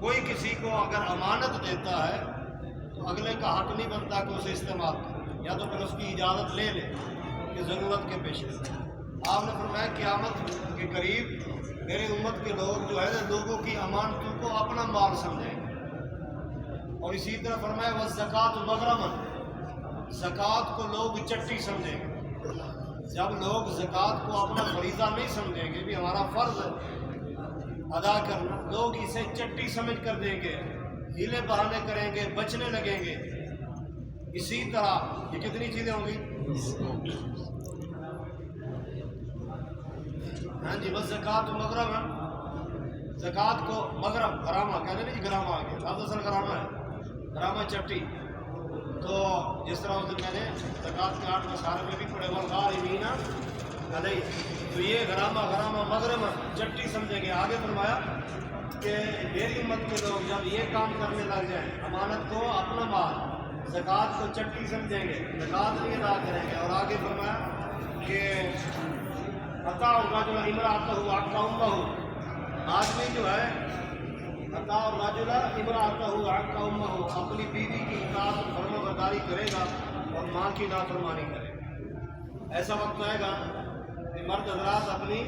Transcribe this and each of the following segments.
کوئی کسی کو اگر امانت دیتا ہے تو اگلے کا حق نہیں بنتا کہ اسے استعمال کرے، یا تو پھر اس کی اجازت لے لے کہ ضرورت کے پیش ہے۔ آپ نے فرمایا قیامت کے قریب میری امت کے لوگ جو ہے نا لوگوں کی امانتوں کو اپنا مال سمجھیں گے، اور اسی طرح فرمایا والزکوٰۃ مغرماً، زکوٰۃ کو لوگ چٹی سمجھیں گے۔ جب لوگ زکوٰۃ کو اپنا فریضہ نہیں سمجھیں گے بھی ہمارا فرض ادا کرنا، لوگ اسے چٹی سمجھ کر دیں گے، ہیلے بہانے کریں گے، بچنے لگیں گے۔ اسی طرح یہ کتنی چیزیں ہوں گی؟ ہاں جی، بس زکوٰۃ مغرم ہے، زکوٰۃ کو مغرم غرامہ کہتے ہیں جی، غرامہ آ گیا، اب اصل غرامہ ہے، غرامہ چٹی۔ تو جس طرح اس دن میں نے زکوٰۃ کے 8 مسائل میں بھی پڑھے والغارمین علیہ، تو یہ غرامہ مغرم چٹی سمجھیں گے۔ آگے فرمایا کہ میری امت کے لوگ جب یہ کام کرنے لگ جائیں، امانت کو اپنا مال، زکوٰۃ کو چٹی سمجھیں گے، زکوٰۃ نہیں ادا کریں گے۔ اور آگے فرمایا کہ عطا الرجل امرأته حق امہ، آدمی جو ہے عطا الرجل امرأته حق امہ، اپنی بیوی کی اطاعت و فرما برداری کرے گا اور ماں کی نافرمانی کرے گا۔ ایسا وقت آئے گا کہ مرد حضرات اپنی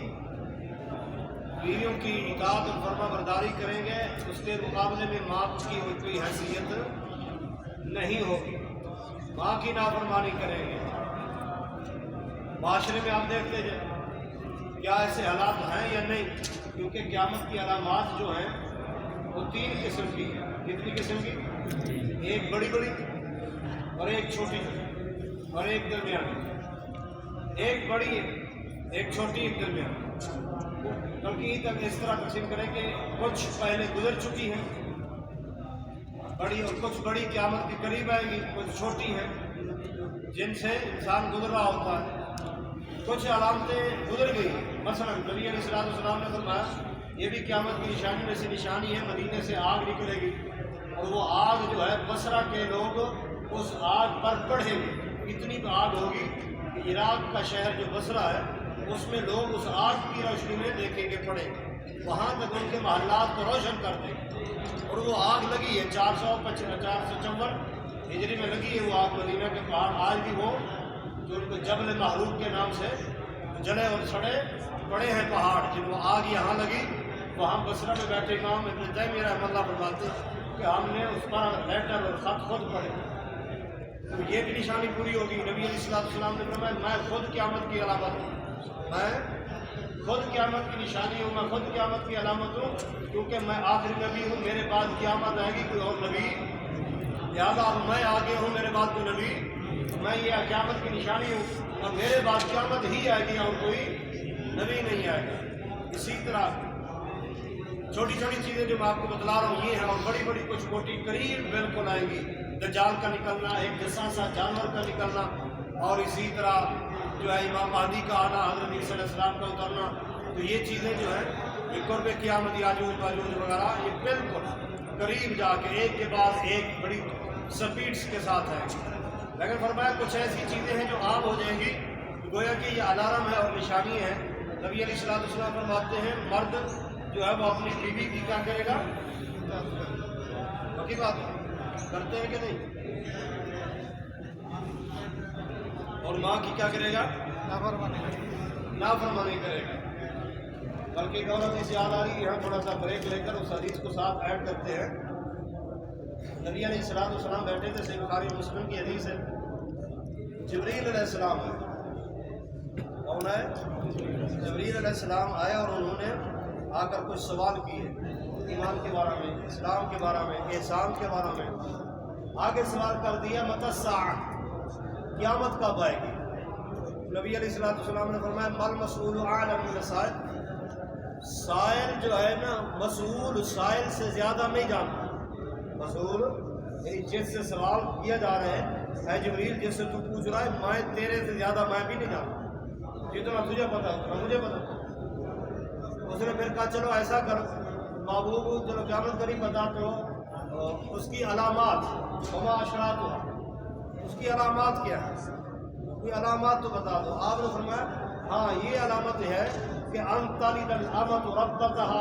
بیویوں کی اطاعت اور فرما برداری کریں گے، اس کے مقابلے میں ماں کی کوئی حیثیت نہیں ہوگی، ماں کی نافرمانی کریں گے۔ معاشرے میں آپ دیکھتے جائیں کیا ایسے حالات ہیں یا نہیں، کیونکہ قیامت کی علامات جو ہیں وہ 3 قسم کی ہیں۔ کتنی قسم کی؟ ایک بڑی اور ایک چھوٹی اور ایک درمیانی۔ ایک بڑی، ایک چھوٹی، ایک درمیانی۔ بلکہ تک اس طرح تقسیم کریں کہ کچھ پہلے گزر چکی ہیں بڑی، اور کچھ بڑی قیامت کے قریب آئے گی، کچھ چھوٹی ہیں جن سے انسان گزر رہا ہوتا ہے۔ کچھ علامتیں گزر گئی، مثلا نبی علیہ السلام نے فرمایا یہ بھی قیامت کی نشانی میں سے نشانی ہے، مدینے سے آگ نکلے گی اور وہ آگ جو ہے بصرہ کے لوگ اس آگ پر پڑھیں گے۔ اتنی آگ ہوگی کہ عراق کا شہر جو بصرہ ہے اس میں لوگ اس آگ کی روشنی میں دیکھیں گے، پڑھیں گے، وہاں تک ان کے محلات کو روشن کر دیں گے۔ اور وہ آگ لگی ہے 454 ہجری میں لگی ہے وہ آگ، مدینہ کے پہاڑ آج بھی وہ جو ان کو جبل محروق کے نام سے جلے اور سڑے پڑے ہیں پہاڑ، جن وہ آگ یہاں لگی، وہاں بصرہ میں بیٹھے امام ابن تیمیہ رحمہ اللہ فرماتے ہیں کہ ہم نے اس پر لیٹر اور خط خود پڑھے، تو یہ بھی نشانی پوری ہوگی۔ نبی علیہ السلام نے فرمایا میں خود قیامت کی علامت ہوں، میں خود قیامت کی نشانی ہوں، میں خود قیامت کی علامت ہوں، کیونکہ میں آخری نبی ہوں، میرے بعد قیامت آئے گی کوئی اور نبی، لہٰذا میں آگے ہوں، میرے بعد کوئی نبی، میں یہ قیامت کی نشانی ہوں، اور میرے بعد قیامت ہی آئے گی اور کوئی نبی نہیں آئے گا۔ اسی طرح چھوٹی چھوٹی چیزیں جو میں آپ کو بتلا رہا ہوں یہ ہیں، اور بڑی بڑی کچھ موٹی قریب بالکل آئیں گی۔ دجال کا نکلنا، ایک جساسا جانور کا نکلنا، اور اسی طرح جو ہے امام مہدی کا آنا، حضرت عیسیٰ علیہ السلام کا اترنا، تو یہ چیزیں جو ہیں یہ قرب قیامت، یاجوج ماجوج وغیرہ، یہ بالکل قریب جا کے ایک کے بعد ایک بڑی سپیڈس کے ساتھ ہیں۔ لیکن فرمایا کچھ ایسی چیزیں ہیں جو عام ہو جائیں گی، گویا کہ یہ الارم ہے اور نشانی ہے۔ نبی علیہ السلام فرماتے ہیں مرد جو ہے وہ اپنی بیوی کی کیا کرے گا؟ باقی بات کرتے ہیں کہ نہیں؟ اور ماں کی کیا کرے گا؟ نافرمانی کرے گا۔ بلکہ ایک اور حدیث یاد آ رہی ہے، تھوڑا سا بریک لے کر اس حدیث کو ساتھ ایڈ کرتے ہیں۔ نبی علیہ السلام بیٹھے تھے، صحیح بخاری اور مسلم کی حدیث ہے، جبریل علیہ السلام ہے، کون ہے؟ جبریل علیہ السلام آئے اور انہوں نے آ کر کچھ سوال کیے ایمان کے بارے میں، اسلام کے بارے میں، احسان کے بارے میں۔ آگے سوال کر دیا متی الساعہ، قیامت کب آئے گی؟ نبی علیہ السلام نے فرمایا مل مسئول اعلم من السائل، سائل جو ہے نا مسئول سائل سے زیادہ نہیں جانتا۔ مسئول یعنی جس سے سوال کیا جا رہا ہے، اے جبریل جس سے تو پوچھ رہا ہے میں تیرے سے زیادہ میں بھی نہیں جانتا، جتنا تجھے پتا اتنا مجھے پتا۔ اس نے پھر کہا چلو ایسا کر محبوب، چلو قیامت قریب بتا تو اس کی علامات، وما اشراطها، اس کی علامات کیا ہے؟ کوئی علامات تو بتا دو۔ آپ نے فرمایا ہاں یہ علامت ہے کہ ان تلد الامۃ ربتها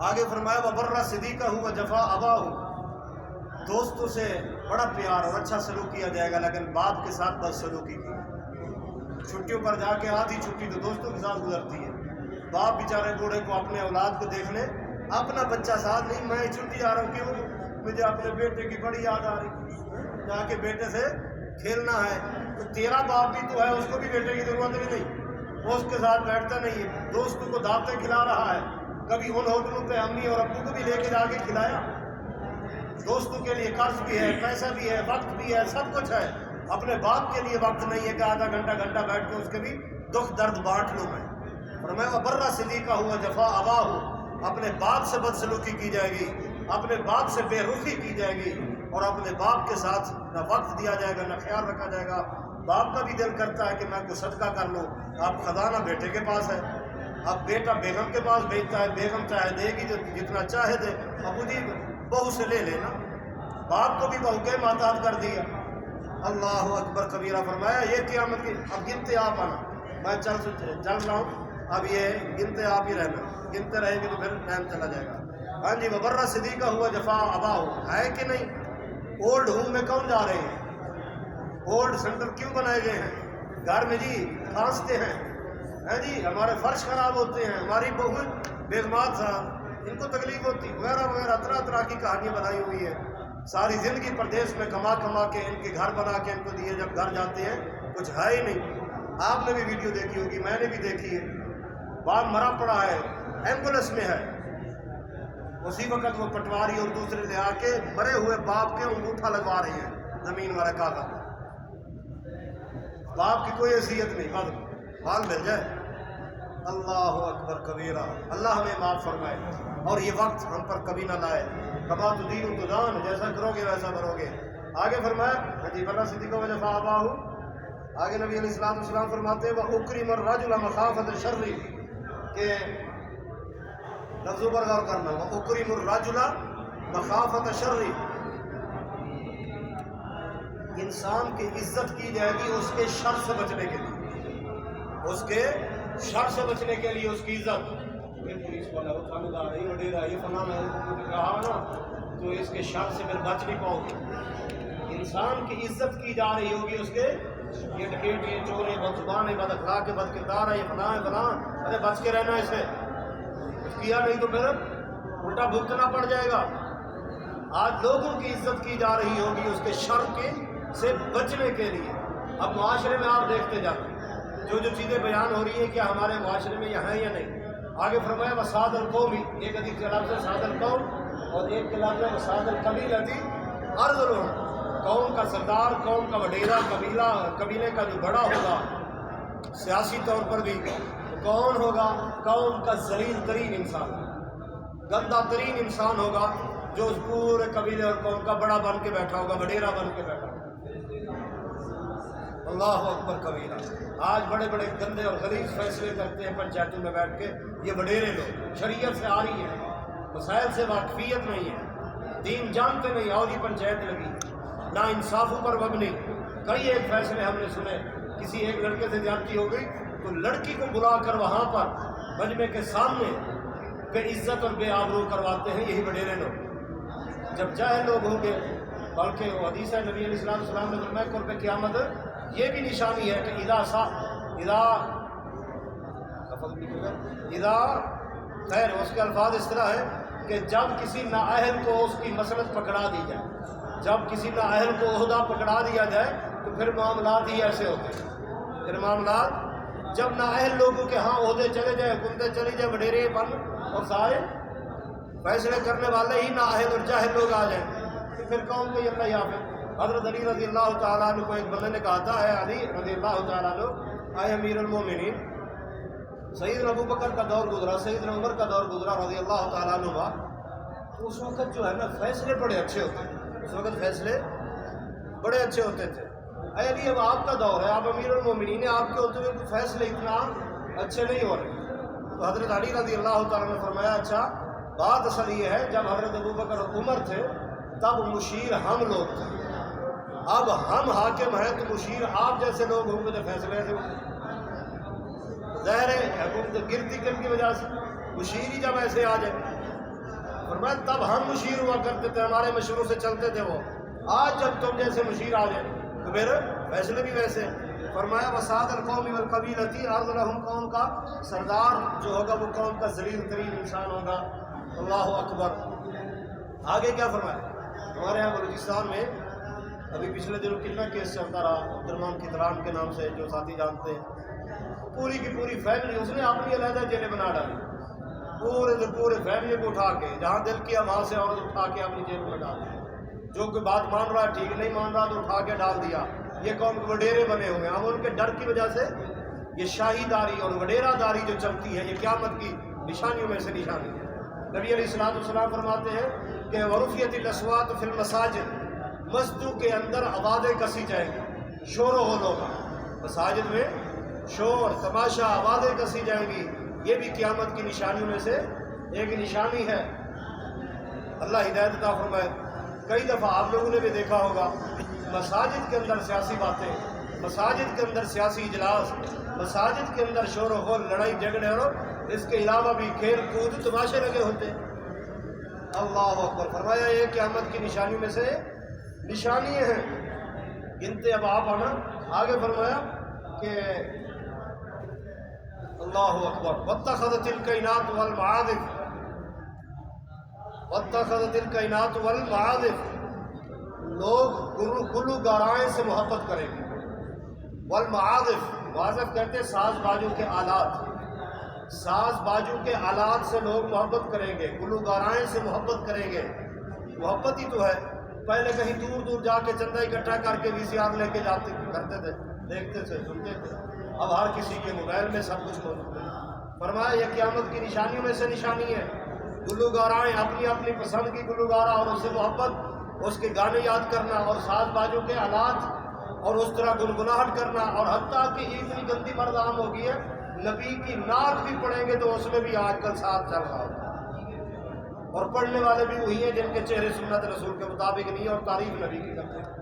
آگے فرمایا وبر صدیقہ و جفا اباہ، دوستوں سے بڑا پیار اور اچھا سلوک کیا جائے گا لیکن باپ کے ساتھ بد سلوکی کی۔ چھٹیوں پر جا کے آدھی چھٹی تو دوستوں کے ساتھ گزرتی ہے، باپ بیچارے بوڑھے کو اپنے اولاد کو دیکھنے، اپنا بچہ ساتھ نہیں، میں چھٹی جا رہا ہوں، کیوں؟ مجھے اپنے بیٹے کی بڑی یاد آ رہی، جا کے بیٹے سے کھیلنا ہے۔ تو تیرا باپ بھی تو ہے، اس کو بھی بیٹے کی ضرورت بھی نہیں، وہ اس کے ساتھ بیٹھتا نہیں ہے، دوستوں کو دعوتیں کھلا رہا ہے، کبھی ان ہوٹلوں پہ امی اور ابو کو بھی لے کے جا کے کھلایا۔ دوستوں کے لیے قرض بھی ہے، پیسہ بھی ہے، وقت بھی ہے، سب کچھ ہے، اپنے باپ کے لیے وقت نہیں ہے کہ آدھا گھنٹہ بیٹھ کے اس کے بھی دکھ درد بانٹ لوں میں۔ فرمایا وبر صدیقہ ہوا جفا اباہ، اپنے باپ سے بدسلوکی کی جائے گی، اپنے باپ سے بے رخی کی جائے گی، اور اپنے باپ کے ساتھ نہ وقت دیا جائے گا نہ خیال رکھا جائے گا۔ باپ کا بھی دل کرتا ہے کہ میں کوئی صدقہ کر لوں، اب خزانہ بیٹے کے پاس ہے، اب بیٹا بیگم کے پاس بھیجتا ہے، بیگم چاہے دے گی جتنا چاہے دے، ابو جی بہو سے لے لینا، باپ کو بھی بہو کے محتاج کر دیا۔ اللہ اکبر کبیرہ۔ فرمایا یہ قیامت کی، اب گنتے آپ آنا، میں چل رہا ہوں، اب یہ گنتے آپ ہی رہنا، گنتے رہیں گے تو پھر ٹائم چلا جائے گا۔ ہاں جی وبر صدیقہ ہوا جفا اباہ، ہے کہ نہیں؟ اولڈ ہوم میں کون جا رہے ہیں؟ اولڈ سینٹر کیوں بنائے گئے ہیں؟ گھر میں جی کھانستے ہیں، ہیں جی ہمارے فرش خراب ہوتے ہیں، ہماری بہو بیگمات صاحب ان کو تکلیف ہوتی، وغیرہ وغیرہ طرح کی کہانیاں بنائی ہوئی ہے۔ ساری زندگی پردیس میں کما کے ان کے گھر بنا کے ان کو دیے، جب گھر جاتے ہیں کچھ ہے ہی نہیں۔ آپ نے بھی ویڈیو دیکھی ہوگی، میں نے بھی دیکھی ہے، باپ مرا پڑا ہے، ایمبولینس میں ہے، اسی وقت وہ پٹواری اور دوسرے لے آ کے مرے ہوئے باپ کے انگوٹھا لگوا رہے ہیں زمین والا کاغذ۔ باپ کی کوئی حیثیت نہیں، بس مال مل جائے۔ اللہ اکبر کبیرہ۔ اللہ ہمیں معاف فرمائے اور یہ وقت ہم پر کبھی نہ لائے۔ کما تدین تدان، جیسا کرو گے ویسا کرو گے۔ آگے فرمایا حجی بلّہ صدیقہ و جفا اباہ، آگے نبی علیہ السلام فرماتے ہیں وَأُكْرِمَ الرَّجُلَ مَخَافَةَ الشَّرِّ، کہ لفظوں پر غور کرنا، وَأُكْرِمُ الرَّجُلَ مَخَافَةَ الشَّرِّ، انسان کی عزت کی جائے گی اس کے شر سے بچنے کے لیے، اس کے شر سے بچنے کے لیے اس کی عزت۔ پولیس والا تھانے دار ہے، وڈیرا یہ فلاں ہے، کہا نا تو اس کے شر سے پھر بچ نہیں پاؤ گے۔ انسان کی عزت کی جا رہی ہوگی اس کے، یہ ڈکیٹ، یہ چور، یہ بدزبان ہے، بد اخلاق ہے، بد کردار ہے، یہ فلاں ہے فلاں، ارے بچ کے رہنا اسے، کیا نہیں تو پھر الٹا بھگتنا پڑ جائے گا۔ آج لوگوں کی عزت کی جا رہی ہوگی اس کے شر کے سے بچنے کے لیے۔ اب معاشرے میں آپ دیکھتے جاتے جو چیزیں بیان ہو رہی ہیں کیا ہمارے معاشرے میں یہ ہیں یا نہیں۔ آگے فرمایا وساد القومی، ایک حدیث کا لفظ ہے سعد القوم اور ایک کا لفظ ہے وساد القبیلتی ارذلون، قوم کا سردار، قوم کا وڈیرا، قبیلے کا جو بڑا ہوگا سیاسی طور پر بھی، کون ہوگا؟ قوم کا ذلیل ترین انسان، گندا ترین انسان ہوگا جو اس پورے قبیلے اور قوم کا بڑا بن کے بیٹھا ہوگا، وڈیرا بن کے بیٹھا ہوگا۔ اللہ اکبر کبیرہ۔ آج بڑے بڑے گندے اور غلیظ فیصلے کرتے ہیں پنچایتوں میں بیٹھ کے یہ وڈیرے لوگ، شریعت سے آ رہی ہے، مسائل سے واقفیت نہیں ہے، دین جانتے نہیں، اور یہ پنچایت لگی، نا انصافوں پر مبنی۔ کئی ایک فیصلے ہم نے سنے، کسی ایک لڑکے سے زیادتی ہو گئی تو لڑکی کو بلا کر وہاں پر مجمع کے سامنے بے عزت اور بے آبرو کرواتے ہیں یہی وڈیرے لوگ۔ جب جاہل لوگ ہوں گے، بلکہ وہ حدیث ہے نبی علیہ السلام نے فرمایا قرب قیامت یہ بھی نشانی ہے کہ اذا خیر، اس کے الفاظ اس طرح ہے کہ جب کسی نااہل کو اس کی مسلط پکڑا دی جائے، جب کسی نااہل کو عہدہ پکڑا دیا جائے تو پھر معاملات ہی ایسے ہوتے ہیں۔ پھر معاملات جب نااہل لوگوں کے ہاں عہدے چلے جائیں، حکومتیں چلی جائیں، وڈیرے بن اور سارے فیصلے کرنے والے ہی نااہل اور جاہل لوگ آ جائیں تو پھر قوم کو اللہ یافت۔ حضرت علی رضی اللہ تعالیٰ عنہ کو ایک بندے نے کہا تھا، اے علی رضی اللہ تعالیٰ عنہ، اے امیر المومنین، سیدنا ابو بکر کا دور گزرا، سیدنا عمر کا دور گزرا رضی اللہ تعالیٰ عنہ، تو اس وقت جو ہے نا فیصلے بڑے اچھے ہوتے ہیں، اس وقت فیصلے بڑے اچھے ہوتے تھے۔ اے علی اب آپ کا دور ہے، آپ امیر المومنین ہیں، آپ کے ہوتے ہوئے فیصلے اتنا اچھے نہیں ہو رہے۔ تو حضرت علی رضی اللہ تعالیٰ نے فرمایا اچھا بات اصل یہ ہے جب حضرت ابو بکر عمر تھے تب مشیر ہم لوگ تھے، اب ہم حاکم ہیں تو مشیر آپ جیسے لوگ ہوں گے تو فیصلے ایسے ہوں گے۔ ظاہر ہے حکومت گرتی کن کی وجہ سے، مشیر ہی جب ایسے آ جائے فرمایا تب ہم مشیر ہوا کرتے تھے، ہمارے مشوروں سے چلتے تھے وہ، آج جب تم جیسے مشیر آ جائے تو پھر فیصلے بھی ویسے۔ فرمایا وساد القوم والقبیلتی ارض لہم، قوم کا سردار جو ہوگا وہ قوم کا ذلیل ترین انسان ہوگا۔ اللہ اکبر۔ آگے کیا فرمایا؟ ہمارے یہاں بلوچستان میں ابھی پچھلے دنوں کتنا کیس چلتا رہا، عبد الرحمان کتران کے نام سے، جو ساتھی جانتے ہیں، پوری کی پوری فیملی اس نے اپنی علیحدہ جیلیں بنا ڈالی، پورے فیملی کو اٹھا کے جہاں دل کیا وہاں سے اور اٹھا کے اپنی جیل میں ڈال دیا۔ جو کوئی بات مان رہا ٹھیک، نہیں مان رہا تو اٹھا کے ڈال دیا۔ یہ قوم کے وڈیرے بنے ہوئے ہیں، اب ان کے ڈر کی وجہ سے یہ شاہی داری اور وڈیرہ داری جو چلتی ہے، یہ قیامت کی نشانیوں میں سے نشانی ہے۔ نبی علیہ الصلوۃ والسلام فرماتے ہیں کہ ورفعت الاصوات فی المساجد، مسجدوں کے اندر آوازیں کسی جائیں گی، شور و غل ہوگا، مساجد میں شور تماشا آوازیں کسی جائیں گی، یہ بھی قیامت کی نشانیوں میں سے ایک نشانی ہے۔ اللہ ہدایت عطا فرمائے۔ کئی دفعہ آپ لوگوں نے بھی دیکھا ہوگا مساجد کے اندر سیاسی باتیں، مساجد کے اندر سیاسی اجلاس، مساجد کے اندر شور و غل، لڑائی جھگڑے، اور اس کے علاوہ بھی کھیل کود تماشے لگے ہوتے ہیں۔ اللہ اکبر۔ فرمایا یہ قیامت کی نشانیوں میں سے نشانی ہیں، گنتے اب آپ آنا۔ آگے فرمایا کہ اللہ اکبر، واتخذت الکائنات والمعاذف، واتخذت الکائنات والمعاذف، لوگ گلوگارائیں سے محبت کریں گے۔ والمعاذف، معاذف کہتے ہیں ساز بازوں کے آلات، ساز بازوں کے آلات سے لوگ محبت کریں گے، گلوگارائیں سے محبت کریں گے۔ محبت ہی تو ہے۔ پہلے کہیں دور دور جا کے چندہ اکٹھا کر کے VCR لے کے جاتے کرتے تھے، دیکھتے تھے، سنتے تھے، اب ہر کسی کے موبائل میں سب کچھ موجود ہے۔ فرمایا یہ قیامت کی نشانیوں میں سے نشانی ہے۔ گلوگارائیں، اپنی اپنی پسند کی گلوگارہ اور اس سے محبت، اس کے گانے یاد کرنا اور ساز بازوں کے آلات اور اس طرح گنگناہٹ کرنا، اور حتیٰ کہ اتنی گندی مرد عام ہو گئی ہے، نبی کی نعت بھی پڑھیں گے تو اس میں بھی آج کل ساتھ چل رہا ہوتا ہے، اور پڑھنے والے بھی وہی ہیں جن کے چہرے سنت رسول کے مطابق نہیں اور تعریف نبی کی کرتے ہیں۔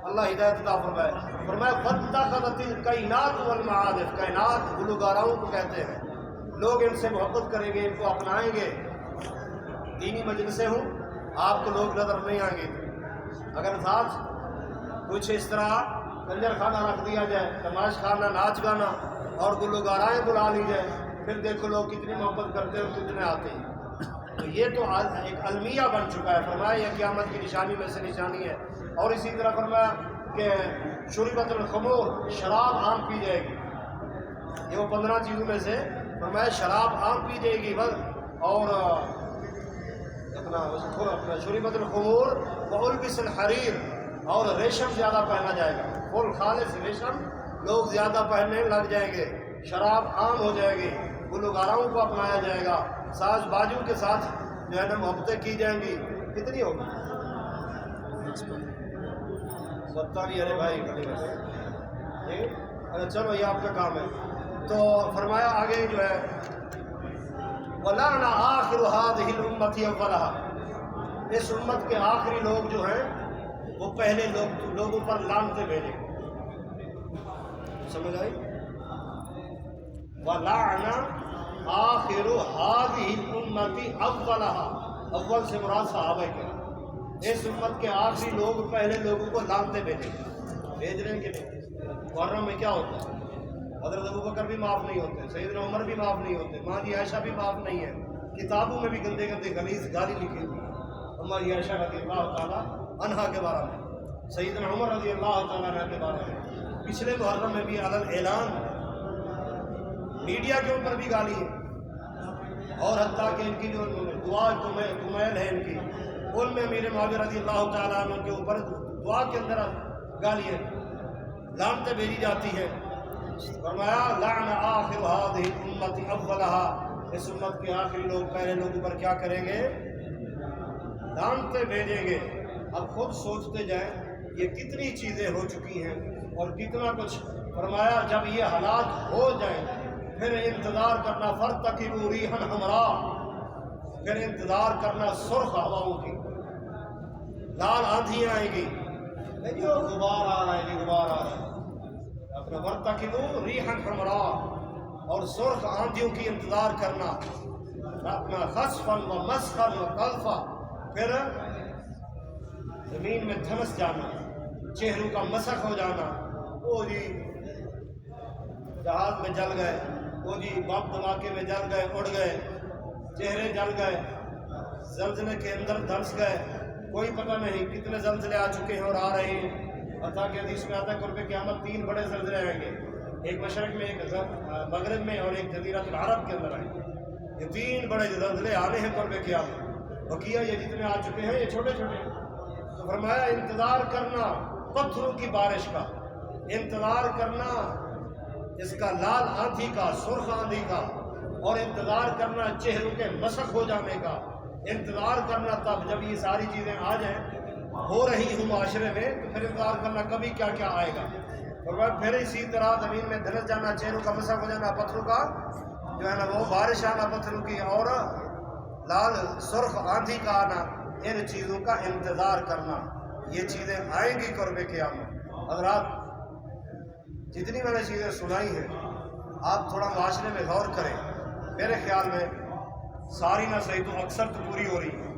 اللہ ہدایت عطا فرمائے۔ فرمایا واتخذت الکائنات والمعاذف، کائنات گلوگاراؤں کو کہتے ہیں، لوگ ان سے محبت کریں گے، ان کو اپنائیں گے۔ دینی مجلسیں ہوں، آپ کو لوگ نظر نہیں آئیں گے، اگر ساتھ کچھ اس طرح کنجر خانہ رکھ دیا جائے، تماش خانہ، ناچ گانا اور گلوگارائیں بلا لی جائے، پھر دیکھو لوگ کتنی محبت کرتے ہیں اور کتنے آتے ہیں۔ تو یہ تو ایک المیہ بن چکا ہے۔ فرمایا یہ قیامت کی نشانی میں سے نشانی ہے۔ اور اسی طرح فرمایا کہ شربت الخمور، شراب عام پی جائے گی، یہ وہ 15 چیزوں میں سے فرمایا شراب عام پی جائے گی بس، اور اپنا شربت الخمور والبس الحریر، اور ریشم زیادہ پہنا جائے گا، فل خالص ریشم لوگ زیادہ پہننے لگ جائیں گے، شراب عام ہو جائے گی، گلوگاراؤں کو اپنایا جائے گا، ساز بازوں کے ساتھ جو ہے نا محبتیں کی جائیں گی۔ کتنی ہوگی؟ ستا بھی ارے بھائی کھڑے ہوئے، اچھا چلو یہ آپ کا کام ہے۔ تو فرمایا آگے جو ہے وَلَعْنَ آخِرُ هَٰذِهِ الْأُمَّةِ أَوَّلَهَا، اس امت کے آخری لوگ جو ہیں وہ پہلے لوگوں پر لعنتیں بھیجیں گے۔ سمجھ آئی؟ وَلَعْنَ آخِرُ هَٰذِهِ الْأُمَّةِ أَوَّلَهَا، اول سے مراد صحابہ کرام، اس امت کے آخری لوگ پہلے لوگوں کو لعنتیں بھیجیں گے۔ بھیج رہے ہیں کہ نہیں؟ محرم میں کیا ہوتا ہے؟ حضرت ابوبکر بھی معاف نہیں ہوتے، سیدنا عمر بھی معاف نہیں ہوتے، ماں جی عائشہ بھی معاف نہیں ہے، کتابوں میں بھی گندے گندے غلیظ گالی لکھی ہوئی ہے اما عائشہ رضی اللہ تعالیٰ عنہا کے بارے میں، سیدنا عمر رضی اللہ تعالیٰ عنہ کے بارے میں۔ پچھلے محرم میں بھی علل اعلان میڈیا کے اوپر بھی گالی ہے، اور حتیٰ کہ ان کی جو دعا کمیل ہے ان کی، ان میں امیر معاویہ رضی اللہ تعالیٰ عنہ کے اوپر دعا کے اندر گالی ہے، لعنتیں بھیجی جاتی ہے۔ فرمایا لعن آخر هذه الامت اولها، اس امت کے آخری لوگ پہلے لوگوں پر کیا کریں گے؟ لعنتیں بھیجیں گے۔ اب خود سوچتے جائیں یہ کتنی چیزیں ہو چکی ہیں اور کتنا کچھ۔ فرمایا جب یہ حالات ہو جائیں پھر انتظار کرنا، فارتقبوا ریحا حمراء، پھر انتظار کرنا سرخ ہواؤں کی، لال آندھیاں آئیں گی، جو غبار آ رہا ہے جی، غبار آ رہا ہے، اپنا وارتقبوا ریحا حمراء، اور سرخ آندھیوں کی انتظار کرنا۔ اپنا خسفن و مسخن و قلفا، پھر زمین میں دھنس جانا، چہروں کا مسخ ہو جانا، وہ جی جہاز میں جل گئے، وہ جی بم دھماکے میں جل گئے، اڑ گئے، چہرے جل گئے، زلزلے کے اندر دھنس گئے، کوئی پتہ نہیں کتنے زلزلے آ چکے ہیں اور آ رہے ہیں۔ حتیٰ کہ حدیث میں آتا ہے قرب قیامت 3 بڑے زلزلے آئیں گے، ایک مشرق میں، ایک مغرب میں، اور ایک جزیرۃ العرب کے اندر آئیں گے۔ یہ 3 بڑے زلزلے آنے ہیں قرب قیامت۔ بقیہ یہ جتنے آ چکے ہیں یہ چھوٹے چھوٹے ہیں۔ تو فرمایا انتظار کرنا پتھروں کی بارش کا، انتظار کرنا اس کا لال آندھی کا، سرخ آندھی کا، اور انتظار کرنا چہروں کے مسخ ہو جانے کا، انتظار کرنا تب جب یہ ساری چیزیں آ جائیں، ہو رہی ہوں معاشرے میں، تو پھر انتظار کرنا کبھی کیا کیا آئے گا۔ اور پھر اسی طرح زمین میں دھنس جانا، چہروں کا مسخ ہو جانا، پتھروں کا جو ہے نا وہ بارش آنا پتھروں کی، اور لال سرخ آندھی کا آنا، ان چیزوں کا انتظار کرنا، یہ چیزیں آئیں گی قرب قیامت۔ حضرات جتنی میں نے چیزیں سنائی ہیں آپ تھوڑا معاشرے میں غور کریں، میرے خیال میں ساری نہ صحیح تو اکثر تو پوری ہو رہی ہے۔